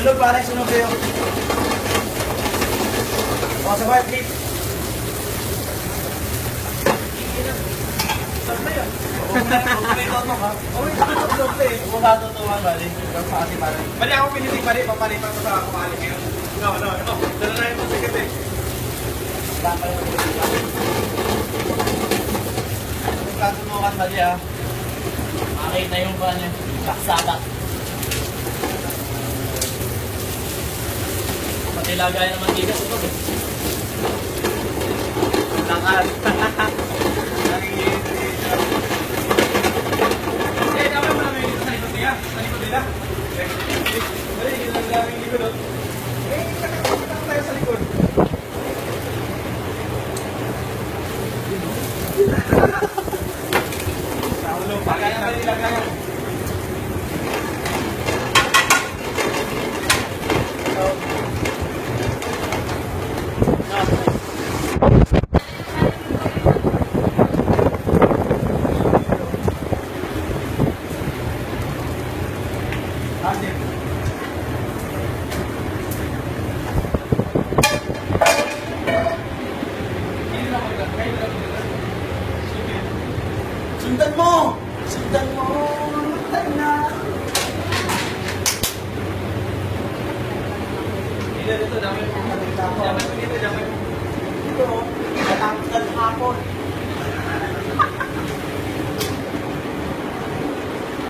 Sunod pare, sunod kayo. O, sabay, flip. Sabay yan. May totok ha? Oo, may totok eh. Kung matutuwa, bali. Bali ako pinitig, bali. Papalitan ko sa kumali ngayon. No. Dala na yung musikat eh. Katunukan bali ha. Makita yung ba niya. Kaksada. Matilagay naman tigas ito eh. Lakad. Eh, dapat mo namin dito sa likod niya. Sa likod nila. Bali, yung daming likod doon. Eh, nakakita tayo sa likod. Sa ulo, pagkaya ba nilagay? Sundan mo! Sundan mo! Sundan na! Dito, dami mo. Dami mo dito, dami mo. Dito, matangkad hapon.